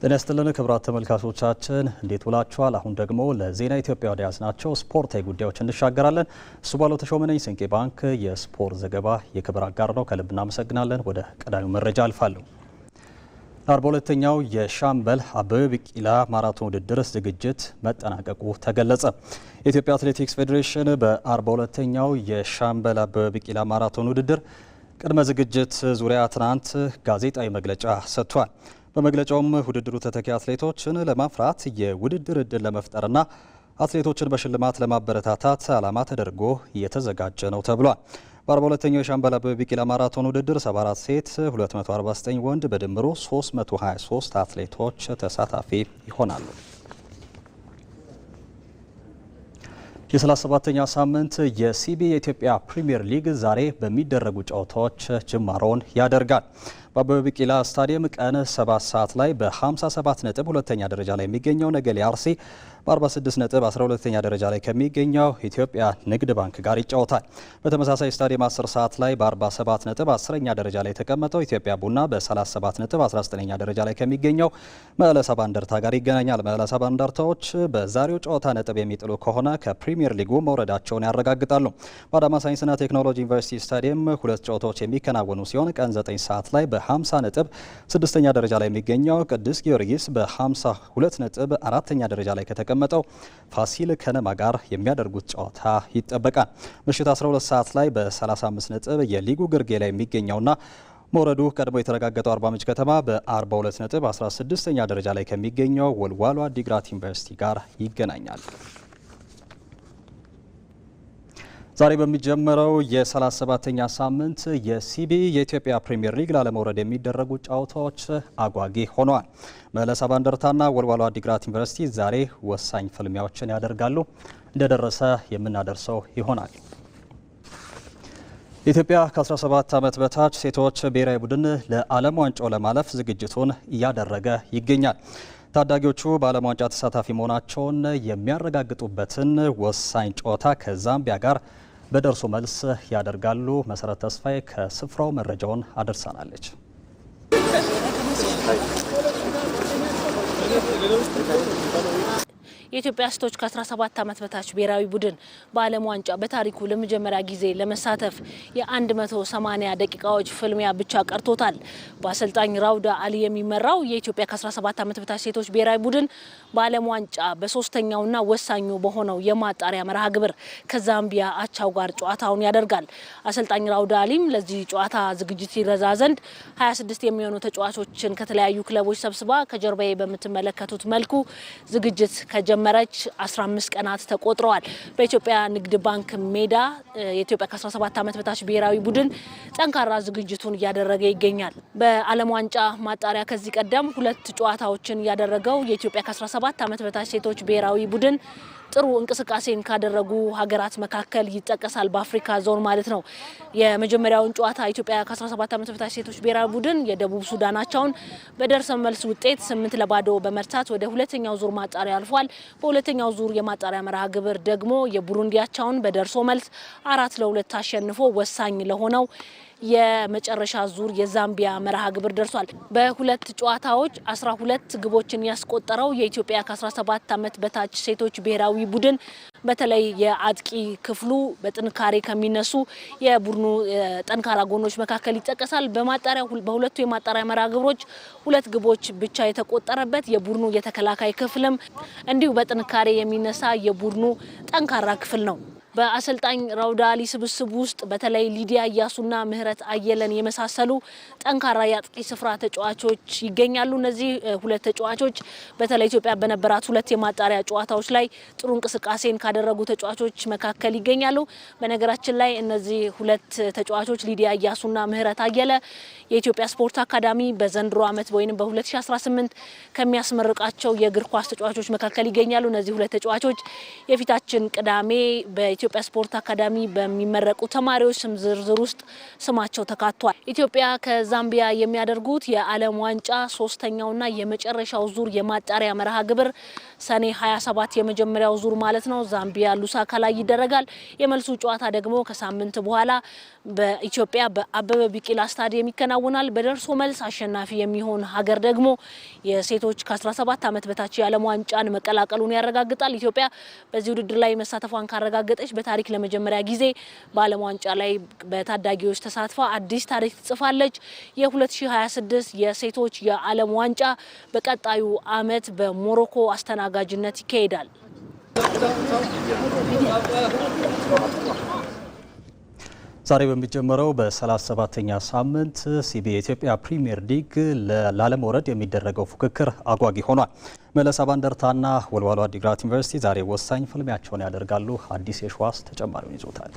ጤና ይስጥልን ክቡራት ተመልካቾቻችን እንዴት ውላችኋል? አሁን ደግሞ ለዜና ኢትዮጵያ ወደ ያዝናቸው ስፖርታዊ ጉዳዮች እንሻገራለን። እሱ ባለው ተሾመ ነኝ። ስንቄ ባንክ የስፖርት ዘገባ የክብር አጋር ነው። ከልብ እናመሰግናለን። ወደ ቀዳሚው መረጃ አልፋለሁ። 42ኛው የሻምበል አበበ ቢቂላ ማራቶን ውድድር ዝግጅት መጠናቀቁ ተገለጸ። የኢትዮጵያ አትሌቲክስ ፌዴሬሽን በ42ኛው የሻምበል አበበ ቢቂላ ማራቶን ውድድር ቅድመ ዝግጅት ዙሪያ ትናንት ጋዜጣዊ መግለጫ ሰጥቷል። በመግለጫውም ውድድሩ ተተኪ አትሌቶችን ለማፍራት የውድድር እድል ለመፍጠርና አትሌቶችን በሽልማት ለማበረታታት ዓላማ ተደርጎ እየተዘጋጀ ነው ተብሏል። በ42ኛው የሻምበል አበበ ቢቂላ ማራቶን ውድድር 74 ሴት፣ 249 ወንድ በድምሩ 323 አትሌቶች ተሳታፊ ይሆናሉ። የ37ኛ ሳምንት የሲቢ የኢትዮጵያ ፕሪሚየር ሊግ ዛሬ በሚደረጉ ጨዋታዎች ጅማሮውን ያደርጋል። በአበበ ቢቂላ ስታዲየም ቀን 7 ሰዓት ላይ በ57 ነጥብ ሁለተኛ ደረጃ ላይ የሚገኘው ነገሌ አርሲ በ46 ነጥብ 12ኛ ደረጃ ላይ ከሚገኘው ኢትዮጵያ ንግድ ባንክ ጋር ይጫወታል። በተመሳሳይ ስታዲየም 10 ሰዓት ላይ በ47 ነጥብ 10ኛ ደረጃ ላይ የተቀመጠው ኢትዮጵያ ቡና በ37 ነጥብ 19ኛ ደረጃ ላይ ከሚገኘው መቀለ ሰባ እንደርታ ጋር ይገናኛል። መቀለ ሰባ እንደርታዎች በዛሬው ጨዋታ ነጥብ የሚጥሉ ከሆነ ከፕሪሚየር ሊጉ መውረዳቸውን ያረጋግጣሉ። በአዳማ ሳይንስና ቴክኖሎጂ ዩኒቨርሲቲ ስታዲየም ሁለት ጨዋታዎች የሚከናወኑ ሲሆን ቀን 9 ሰዓት ላይ በ50 ነጥብ 6ኛ ደረጃ ላይ የሚገኘው ቅዱስ ጊዮርጊስ በ52 ነጥብ 4ኛ ደረጃ ላይ ከተቀመጠው ፋሲል ከነማ ጋር የሚያደርጉት ጨዋታ ይጠበቃል። ምሽት 12 ሰዓት ላይ በ35 ነጥብ የሊጉ ግርጌ ላይ የሚገኘውና መውረዱ ቀድሞ የተረጋገጠው አርባ ምንጭ ከተማ በ42 ነጥብ 16ኛ ደረጃ ላይ ከሚገኘው ወልዋሎ አዲግራት ዩኒቨርሲቲ ጋር ይገናኛል። ዛሬ በሚጀመረው የ37ኛ ሳምንት የሲቢ የኢትዮጵያ ፕሪሚየር ሊግ ላለመውረድ የሚደረጉ ጨዋታዎች አጓጊ ሆነዋል። መቀለ ሰባ እንደርታና ወልዋሎ አዲግራት ዩኒቨርሲቲ ዛሬ ወሳኝ ፍልሚያዎችን ያደርጋሉ። እንደደረሰ የምናደርሰው ይሆናል። ኢትዮጵያ ከ17 ዓመት በታች ሴቶች ብሔራዊ ቡድን ለዓለም ዋንጫው ለማለፍ ዝግጅቱን እያደረገ ይገኛል። ታዳጊዎቹ በዓለም ዋንጫ ተሳታፊ መሆናቸውን የሚያረጋግጡበትን ወሳኝ ጨዋታ ከዛምቢያ ጋር በደርሶ መልስ ያደርጋሉ። መሰረት ተስፋዬ ከስፍራው መረጃውን አደርሳናለች። የኢትዮጵያ ሴቶች ከ17 ዓመት በታች ብሔራዊ ቡድን በዓለም ዋንጫ በታሪኩ ለመጀመሪያ ጊዜ ለመሳተፍ የ180 ደቂቃዎች ፍልሚያ ብቻ ቀርቶታል። በአሰልጣኝ ራውዳ አሊ የሚመራው የኢትዮጵያ ከ17 ዓመት በታች ሴቶች ብሔራዊ ቡድን በዓለም ዋንጫ በሶስተኛውና ወሳኙ በሆነው የማጣሪያ መርሃ ግብር ከዛምቢያ አቻው ጋር ጨዋታውን ያደርጋል። አሰልጣኝ ራውዳ አሊም ለዚህ ጨዋታ ዝግጅት ይረዛ ዘንድ 26 የሚሆኑ ተጫዋቾችን ከተለያዩ ክለቦች ሰብስባ ከጀርባዬ በምትመለከቱት መልኩ ዝግጅት መረች 15 ቀናት ተቆጥረዋል። በኢትዮጵያ ንግድ ባንክ ሜዳ የኢትዮጵያ ከ17 ዓመት በታች ብሔራዊ ቡድን ጠንካራ ዝግጅቱን እያደረገ ይገኛል። በዓለም ዋንጫ ማጣሪያ ከዚህ ቀደም 2 ጨዋታዎችን ያደረገው የኢትዮጵያ ከ17 ዓመት በታች ሴቶች ብሔራዊ ቡድን ጥሩ እንቅስቃሴን ካደረጉ ሀገራት መካከል ይጠቀሳል። በአፍሪካ ዞን ማለት ነው። የመጀመሪያውን ጨዋታ ኢትዮጵያ ከ17 ዓመት በታች ሴቶች ብሔራዊ ቡድን የደቡብ ሱዳናቸውን በደርሶ መልስ ውጤት 8-0 በመርታት ወደ ሁለተኛው ዙር ማጣሪያ አልፏል። በሁለተኛው ዙር የማጣሪያ መርሃ ግብር ደግሞ የቡሩንዲያቸውን በደርሶ መልስ 4-2 አሸንፎ ወሳኝ ለሆነው የመጨረሻ ዙር የዛምቢያ መርሃ ግብር ደርሷል። በሁለት ጨዋታዎች 12 ግቦችን ያስቆጠረው የኢትዮጵያ ከ17 ዓመት በታች ሴቶች ብሔራዊ ቡድን በተለይ የአጥቂ ክፍሉ በጥንካሬ ከሚነሱ የቡድኑ ጠንካራ ጎኖች መካከል ይጠቀሳል። በሁለቱ የማጣሪያ መርሃ ግብሮች 2 ግቦች ብቻ የተቆጠረበት የቡድኑ የተከላካይ ክፍልም እንዲሁ በጥንካሬ የሚነሳ የቡድኑ ጠንካራ ክፍል ነው። በአሰልጣኝ ራውዳ አሊ ስብስብ ውስጥ በተለይ ሊዲያ እያሱና ምህረት አየለን የመሳሰሉ ጠንካራ የአጥቂ ስፍራ ተጫዋቾች ይገኛሉ። እነዚህ 2 ተጫዋቾች በተለይ ኢትዮጵያ በነበራት 2 የማጣሪያ ጨዋታዎች ላይ ጥሩ እንቅስቃሴን ካደረጉ ተጫዋቾች መካከል ይገኛሉ። በነገራችን ላይ እነዚህ 2 ተጫዋቾች ሊዲያ እያሱና ምህረት አየለ የኢትዮጵያ ስፖርት አካዳሚ በዘንድሮ ዓመት ወይም በ2018 ከሚያስመርቃቸው የእግር ኳስ ተጫዋቾች መካከል ይገኛሉ። እነዚህ 2 ተጫዋቾች የፊታችን ቅዳሜ በኢትዮጵያ ስፖርት አካዳሚ በሚመረቁ ተማሪዎች ስም ዝርዝር ውስጥ ስማቸው ተካቷል። ኢትዮጵያ ከዛምቢያ የሚያደርጉት የዓለም ዋንጫ ሶስተኛውና የመጨረሻው ዙር የማጣሪያ መርሃ ግብር ሰኔ 27 የመጀመሪያው ዙር ማለት ነው ዛምቢያ ሉሳካ ላይ ይደረጋል። የመልሱ ጨዋታ ደግሞ ከሳምንት በኋላ በኢትዮጵያ በአበበ ቢቂላ ስታዲየም ይከናወናል። በደርሶ መልስ አሸናፊ የሚሆን ሀገር ደግሞ የሴቶች ከ17 ዓመት በታች የዓለም ዋንጫን መቀላቀሉን ያረጋግጣል። ኢትዮጵያ በዚህ ውድድር ላይ መሳተፏን ካረጋገጠች በታሪክ ለመጀመሪያ ጊዜ በዓለም ዋንጫ ላይ በታዳጊዎች ተሳትፋ አዲስ ታሪክ ትጽፋለች። የ2026 የሴቶች የዓለም ዋንጫ በቀጣዩ ዓመት በሞሮኮ አስተናጋጅነት ይካሄዳል። ዛሬ በሚጀምረው በ37ኛ ሳምንት ሲቢኤ የኢትዮጵያ ፕሪሚየር ሊግ ላለመውረድ የሚደረገው ፉክክር አጓጊ ሆኗል። መለሳ ባንደርታና ወልዋሎ አዲግራት ዩኒቨርሲቲ ዛሬ ወሳኝ ፍልሚያቸውን ያደርጋሉ። አዲስ የሸዋስ ተጨማሪውን ይዞታል።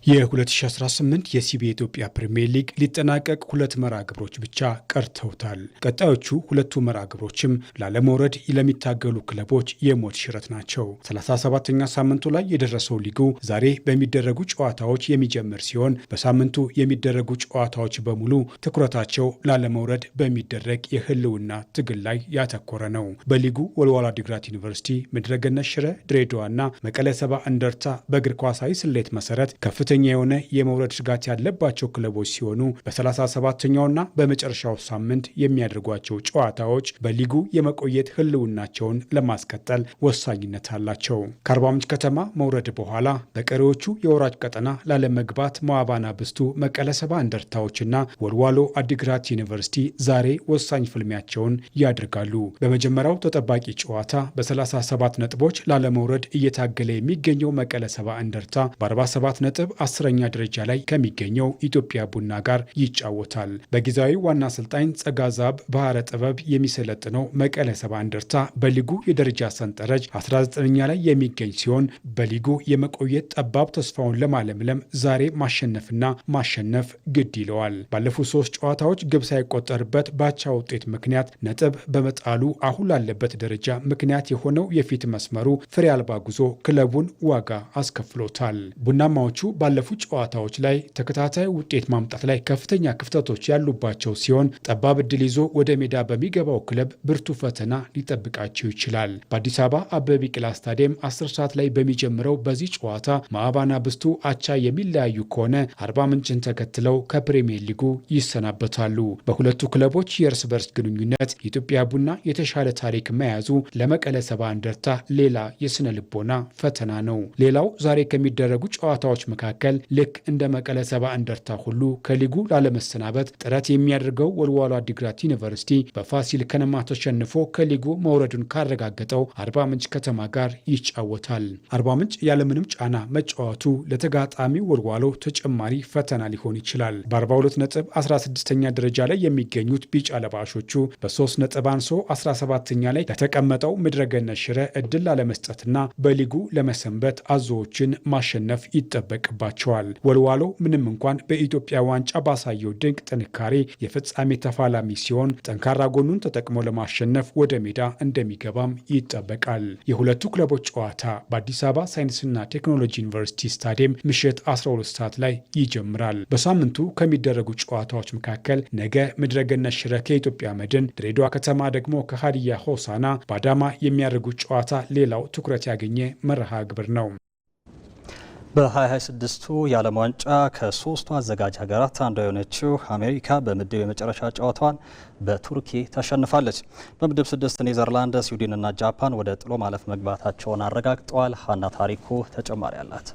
የ2018 የሲቢኤ ኢትዮጵያ ፕሪሚየር ሊግ ሊጠናቀቅ 2 መርሃ ግብሮች ብቻ ቀርተውታል። ቀጣዮቹ 2 መርሃ ግብሮችም ላለመውረድ ለሚታገሉ ክለቦች የሞት ሽረት ናቸው። 37ኛ ሳምንቱ ላይ የደረሰው ሊጉ ዛሬ በሚደረጉ ጨዋታዎች የሚጀምር ሲሆን በሳምንቱ የሚደረጉ ጨዋታዎች በሙሉ ትኩረታቸው ላለመውረድ በሚደረግ የህልውና ትግል ላይ ያተኮረ ነው። በሊጉ ወልዋሎ አዲግራት ዩኒቨርሲቲ፣ ምድረገነት ሽረ ድሬዳዋና መቀለ ሰባ እንደርታ በእግር ኳሳዊ ስሌት መሰረት ከፍተኛ የሆነ የመውረድ ስጋት ያለባቸው ክለቦች ሲሆኑ በ37ኛውና በመጨረሻው ሳምንት የሚያደርጓቸው ጨዋታዎች በሊጉ የመቆየት ህልውናቸውን ለማስቀጠል ወሳኝነት አላቸው። ከአርባ ምንጭ ከተማ መውረድ በኋላ በቀሪዎቹ የወራጅ ቀጠና ላለመግባት መዋባና ብስቱ፣ መቀለ ሰባ እንደርታዎችና ወልዋሎ አዲግራት ዩኒቨርሲቲ ዛሬ ወሳኝ ፍልሚያቸውን ያደርጋሉ። በመጀመሪያው ተጠባቂ ጨዋታ በ37 ነጥቦች ላለመውረድ እየታገለ የሚገኘው መቀለ ሰባ እንደርታ በ47 ነጥብ 10ኛ ደረጃ ላይ ከሚገኘው ኢትዮጵያ ቡና ጋር ይጫወታል። በጊዜያዊ ዋና አሰልጣኝ ጸጋዛብ ባህረ ጥበብ የሚሰለጥነው መቀለ ሰባ እንደርታ በሊጉ የደረጃ ሰንጠረዥ 19ኛ ላይ የሚገኝ ሲሆን በሊጉ የመቆየት ጠባብ ተስፋውን ለማለምለም ዛሬ ማሸነፍና ማሸነፍ ግድ ይለዋል። ባለፉት 3 ጨዋታዎች ግብ ሳይቆጠርበት ባቻ ውጤት ምክንያት ነጥብ በመጣሉ አሁን ላለበት ደረጃ ምክንያት የሆነው የፊት መስመሩ ፍሬ አልባ ጉዞ ክለቡን ዋጋ አስከፍሎታል። ቡናማዎቹ ባለፉት ጨዋታዎች ላይ ተከታታይ ውጤት ማምጣት ላይ ከፍተኛ ክፍተቶች ያሉባቸው ሲሆን ጠባብ ዕድል ይዞ ወደ ሜዳ በሚገባው ክለብ ብርቱ ፈተና ሊጠብቃቸው ይችላል። በአዲስ አበባ አበበ ቢቂላ ስታዲየም 10 ሰዓት ላይ በሚጀምረው በዚህ ጨዋታ ማዕባና ብስቱ አቻ የሚለያዩ ከሆነ አርባ ምንጭን ተከትለው ከፕሪሚየር ሊጉ ይሰናበታሉ። በሁለቱ ክለቦች የእርስ በርስ ግንኙነት የኢትዮጵያ ቡና የተሻለ ታሪክ መያዙ ለመቀለ ሰባ እንደርታ ሌላ የስነ ልቦና ፈተና ነው። ሌላው ዛሬ ከሚደረጉ ጨዋታዎች መካከል ልክ እንደ መቀለ ሰባ እንደርታ ሁሉ ከሊጉ ላለመሰናበት ጥረት የሚያደርገው ወልዋሎ አዲግራት ዩኒቨርሲቲ በፋሲል ከነማ ተሸንፎ ከሊጉ መውረዱን ካረጋገጠው አርባ ምንጭ ከተማ ጋር ይጫወታል። አርባ ምንጭ ያለምንም ጫና መጫወቱ ለተጋጣሚ ወልዋሎ ተጨማሪ ፈተና ሊሆን ይችላል። በ42 ነጥብ 16ኛ ደረጃ ላይ የሚገኙት ቢጫ ለባሾቹ በ3 ነጥብ አንሶ 17ኛ ላይ ለተቀመጠው ምድረገነት ሽረ እድል ላለመስጠትና በሊጉ ለመሰንበት አዞዎችን ማሸነፍ ይጠበቅባቸዋል። ወልዋሎ ምንም እንኳን በኢትዮጵያ ዋንጫ ባሳየው ድንቅ ጥንካሬ የፍጻሜ ተፋላሚ ሲሆን ጠንካራ ጎኑን ተጠቅሞ ለማሸነፍ ወደ ሜዳ እንደሚገባም ይጠበቃል። የሁለቱ ክለቦች ጨዋታ በአዲስ አበባ ሳይንስና ቴክኖሎጂ ዩኒቨርሲቲ ስታዲየም ምሽት 12 ሰዓት ላይ ይጀምራል። በሳምንቱ ከሚደረጉ ጨዋታዎች መካከል ነገ ምድረገነት ሽረ ከኢትዮጵያ መድን፣ ድሬዳዋ ከተማ ደግሞ ከሀዲያ ሆሳና በአዳማ የሚያደርጉት ጨዋታ ሌላው ትኩረት ያገኘ መርሃ ግብር ነው። በ2026ቱ የዓለም ዋንጫ ከ3ቱ አዘጋጅ ሀገራት አንዷ የሆነችው አሜሪካ በምድብ የመጨረሻ ጨዋታዋን በቱርኪ ተሸንፋለች። በምድብ 6 ኔዘርላንድ፣ ስዊድንና ጃፓን ወደ ጥሎ ማለፍ መግባታቸውን አረጋግጠዋል። ሀና ታሪኩ ተጨማሪ አላት።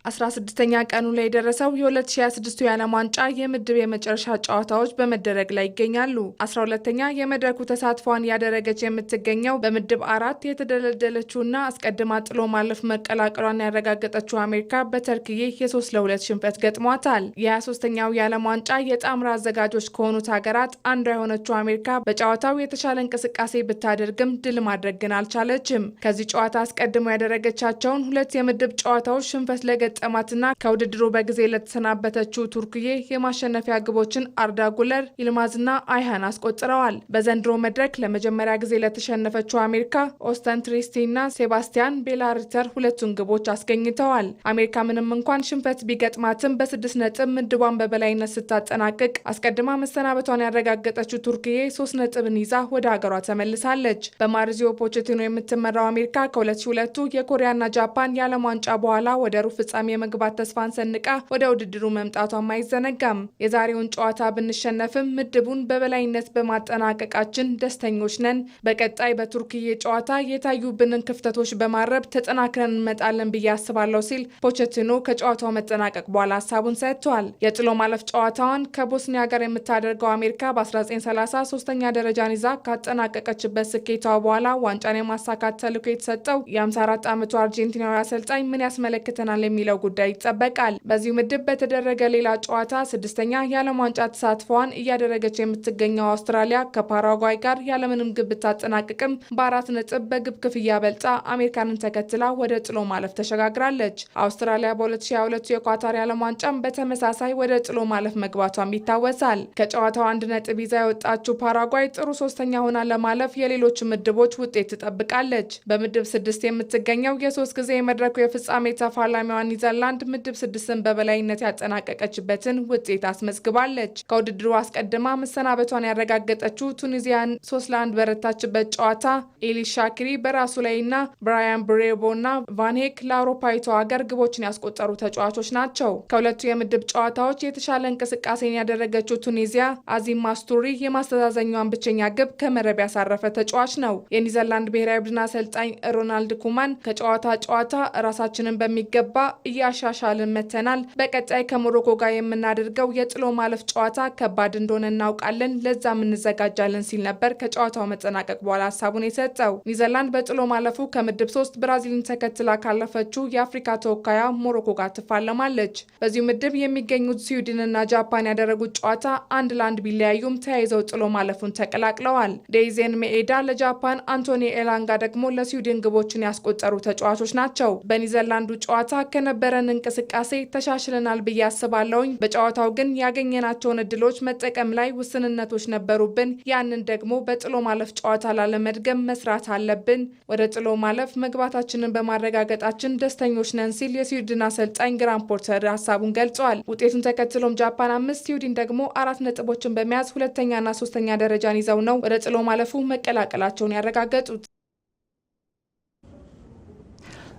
16ኛ ቀኑ ላይ የደረሰው የ2026 የዓለም ዋንጫ የምድብ የመጨረሻ ጨዋታዎች በመደረግ ላይ ይገኛሉ። 12ኛ የመድረኩ ተሳትፏን ያደረገች የምትገኘው በምድብ 4 የተደለደለችውና አስቀድማ ጥሎ ማለፍ መቀላቀሏን ያረጋገጠችው አሜሪካ በተርክዬ የ3-2 ሽንፈት ገጥሟታል። የ23ኛው የዓለም ዋንጫ የጣምራ አዘጋጆች ከሆኑት ሀገራት አንዷ የሆነችው አሜሪካ በጨዋታው የተሻለ እንቅስቃሴ ብታደርግም ድል ማድረግ ግን አልቻለችም። ከዚህ ጨዋታ አስቀድሞ ያደረገቻቸውን 2 የምድብ ጨዋታዎች ሽንፈት ለገ ለገጠማትና ከውድድሩ በጊዜ ለተሰናበተችው ቱርክዬ የማሸነፊያ ግቦችን አርዳ ጉለር፣ ይልማዝና አይሃን አስቆጥረዋል። በዘንድሮ መድረክ ለመጀመሪያ ጊዜ ለተሸነፈችው አሜሪካ ኦስተን ትሪስቲና ሴባስቲያን ቤላሪተር ሁለቱን ግቦች አስገኝተዋል። አሜሪካ ምንም እንኳን ሽንፈት ቢገጥማትም በ6 ነጥብ ምድቧን በበላይነት ስታጠናቅቅ አስቀድማ መሰናበቷን ያረጋገጠችው ቱርክዬ 3 ነጥብን ይዛ ወደ ሀገሯ ተመልሳለች። በማሪዚዮ ፖቼቲኖ የምትመራው አሜሪካ ከ2002 የኮሪያና ጃፓን የዓለም ዋንጫ በኋላ ወደ ሩብ ፍጻሜ የመግባት ተስፋን ሰንቃ ወደ ውድድሩ መምጣቷም አይዘነጋም። የዛሬውን ጨዋታ ብንሸነፍም ምድቡን በበላይነት በማጠናቀቃችን ደስተኞች ነን። በቀጣይ በቱርክዬ ጨዋታ የታዩብንን ክፍተቶች በማረብ ተጠናክረን እንመጣለን ብዬ አስባለሁ ሲል ፖቼቲኖ ከጨዋታው መጠናቀቅ በኋላ ሀሳቡን ሰጥቷል። የጥሎ ማለፍ ጨዋታዋን ከቦስኒያ ጋር የምታደርገው አሜሪካ በ1930 ሶስተኛ ደረጃን ይዛ ካጠናቀቀችበት ስኬቷ በኋላ ዋንጫን የማሳካት ተልዕኮ የተሰጠው የ54 ዓመቱ አርጀንቲናዊ አሰልጣኝ ምን ያስመለክተናል የሚለው ጉዳይ ይጠበቃል። በዚሁ ምድብ በተደረገ ሌላ ጨዋታ 6ኛ የዓለም ዋንጫ ተሳትፏን እያደረገች የምትገኘው አውስትራሊያ ከፓራጓይ ጋር ያለምንም ግብ ብታጠናቅቅም በ4 ነጥብ በግብ ክፍያ በልጣ አሜሪካንን ተከትላ ወደ ጥሎ ማለፍ ተሸጋግራለች። አውስትራሊያ በ2022 የኳታር የዓለም ዋንጫም በተመሳሳይ ወደ ጥሎ ማለፍ መግባቷም ይታወሳል። ከጨዋታው 1 ነጥብ ይዛ የወጣችው ፓራጓይ ጥሩ 3ኛ ሆና ለማለፍ የሌሎች ምድቦች ውጤት ትጠብቃለች። በምድብ 6 የምትገኘው የ3 ጊዜ የመድረኩ የፍጻሜ ተፋላሚዋ ኒዘርላንድ ምድብ 6ን በበላይነት ያጠናቀቀችበትን ውጤት አስመዝግባለች። ከውድድሩ አስቀድማ መሰናበቷን ያረጋገጠችው ቱኒዚያን 3-1 በረታችበት ጨዋታ ኤሊስ ሻኪሪ በራሱ ላይና ብራያን ብሬቦና ቫንሄክ ለአውሮፓዊቷ ሀገር ግቦችን ያስቆጠሩ ተጫዋቾች ናቸው። ከሁለቱ የምድብ ጨዋታዎች የተሻለ እንቅስቃሴን ያደረገችው ቱኒዚያ አዚም ማስቱሪ የማስተዛዘኛዋን ብቸኛ ግብ ከመረብ ያሳረፈ ተጫዋች ነው። የኒዘርላንድ ብሔራዊ ቡድን አሰልጣኝ ሮናልድ ኩማን ከጨዋታ ራሳችንን በሚገባ እያሻሻልን መተናል። በቀጣይ ከሞሮኮ ጋር የምናደርገው የጥሎ ማለፍ ጨዋታ ከባድ እንደሆነ እናውቃለን፣ ለዛም እንዘጋጃለን ሲል ነበር ከጨዋታው መጠናቀቅ በኋላ ሀሳቡን የሰጠው። ኒዘርላንድ በጥሎ ማለፉ ከምድብ 3 ብራዚልን ተከትላ ካለፈችው የአፍሪካ ተወካያ ሞሮኮ ጋር ትፋለማለች። በዚሁ ምድብ የሚገኙት ስዊድንና ጃፓን ያደረጉት ጨዋታ 1-1 ቢለያዩም ተያይዘው ጥሎ ማለፉን ተቀላቅለዋል። ዴይዜን ሜኤዳ ለጃፓን፣ አንቶኒ ኤላንጋ ደግሞ ለስዊድን ግቦችን ያስቆጠሩ ተጫዋቾች ናቸው። በኒዘርላንዱ ጨዋታ ከነበረን እንቅስቃሴ ተሻሽለናል ብዬ አስባለሁኝ። በጨዋታው ግን ያገኘናቸውን እድሎች መጠቀም ላይ ውስንነቶች ነበሩብን። ያንን ደግሞ በጥሎ ማለፍ ጨዋታ ላለመድገም መስራት አለብን። ወደ ጥሎ ማለፍ መግባታችንን በማረጋገጣችን ደስተኞች ነን ሲል የስዊድን አሰልጣኝ ግራን ፖርተር ሀሳቡን ገልጿል። ውጤቱን ተከትሎም ጃፓን 5 ስዊድን ደግሞ 4 ነጥቦችን በመያዝ 2ኛና 3ኛ ደረጃን ይዘው ነው ወደ ጥሎ ማለፉ መቀላቀላቸውን ያረጋገጡት።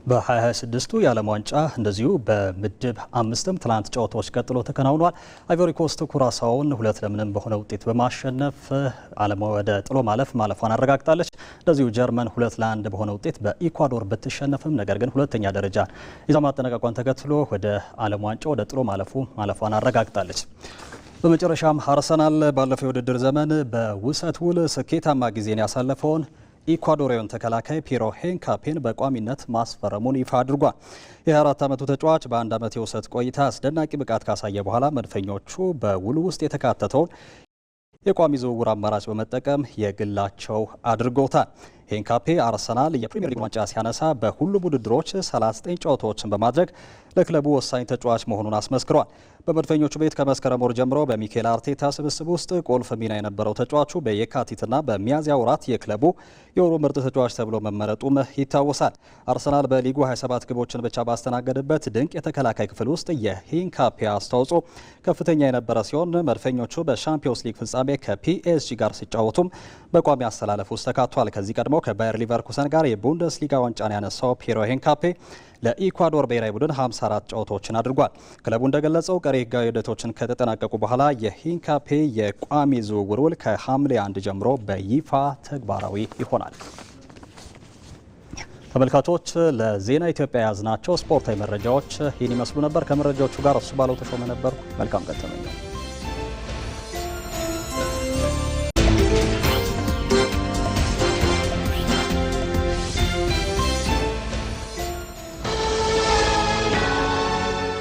በ2026ቱ የዓለም ዋንጫ እንደዚሁ በምድብ 5ም ትላንት ጨዋታዎች ቀጥሎ ተከናውኗል። አይቮሪ ኮስት ኩራሳውን 2-0 በሆነ ውጤት በማሸነፍ ወደ ጥሎ ማለፍ ማለፏን አረጋግጣለች። እንደዚሁ ጀርመን 2-1 በሆነ ውጤት በኢኳዶር ብትሸነፍም ነገር ግን 2ኛ ደረጃ ይዛ ማጠናቀቋን ተከትሎ ወደ ዓለም ዋንጫ ወደ ጥሎ ማለፏን አረጋግጣለች። በመጨረሻም አርሰናል ባለፈው የውድድር ዘመን በውሰት ውል ስኬታማ ጊዜን ያሳለፈውን ኢኳዶሪያውን ተከላካይ ፒሮ ሄንካፔን በቋሚነት ማስፈረሙን ይፋ አድርጓል። የ24 ዓመቱ ተጫዋች በ1 ዓመት የውሰት ቆይታ አስደናቂ ብቃት ካሳየ በኋላ መድፈኞቹ በውሉ ውስጥ የተካተተውን የቋሚ ዝውውር አማራጭ በመጠቀም የግላቸው አድርገውታል። ሄንካፔ አርሰናል የፕሪሚየር ሊግ ዋንጫ ሲያነሳ በሁሉም ውድድሮች 39 ጨዋታዎችን በማድረግ ለክለቡ ወሳኝ ተጫዋች መሆኑን አስመስክሯል። በመድፈኞቹ ቤት ከመስከረም ወር ጀምሮ በሚኬል አርቴታ ስብስብ ውስጥ ቁልፍ ሚና የነበረው ተጫዋቹ በየካቲትና በሚያዝያ ወራት የክለቡ የወሩ ምርጥ ተጫዋች ተብሎ መመረጡም ይታወሳል። አርሰናል በሊጉ 27 ግቦችን ብቻ ባስተናገደበት ድንቅ የተከላካይ ክፍል ውስጥ የሄንካፔ አስተዋጽኦ ከፍተኛ የነበረ ሲሆን መድፈኞቹ በሻምፒዮንስ ሊግ ፍጻሜ ከፒኤስጂ ጋር ሲጫወቱም በቋሚ አስተላለፍ ውስጥ ተካቷል። ከዚህ ቀድሞ ከባየር ሊቨርኩሰን ጋር የቡንደስሊጋ ዋንጫን ያነሳው ፒሮ ሄንካፔ ለኢኳዶር ብሔራዊ ቡድን 54 ጨዋታዎችን አድርጓል። ክለቡ እንደገለጸው ቀሪ ህጋዊ ሂደቶችን ከተጠናቀቁ በኋላ የሄንካፔ የቋሚ ዝውውር ውል ከሐምሌ 1 ጀምሮ በይፋ ተግባራዊ ይሆናል። ተመልካቾች ለዜና ኢትዮጵያ ያዝናቸው ስፖርታዊ መረጃዎች ይህን ይመስሉ ነበር። ከመረጃዎቹ ጋር እሱ ባለው ተሾመ ነበር። መልካም ቀን ተመኘሁ።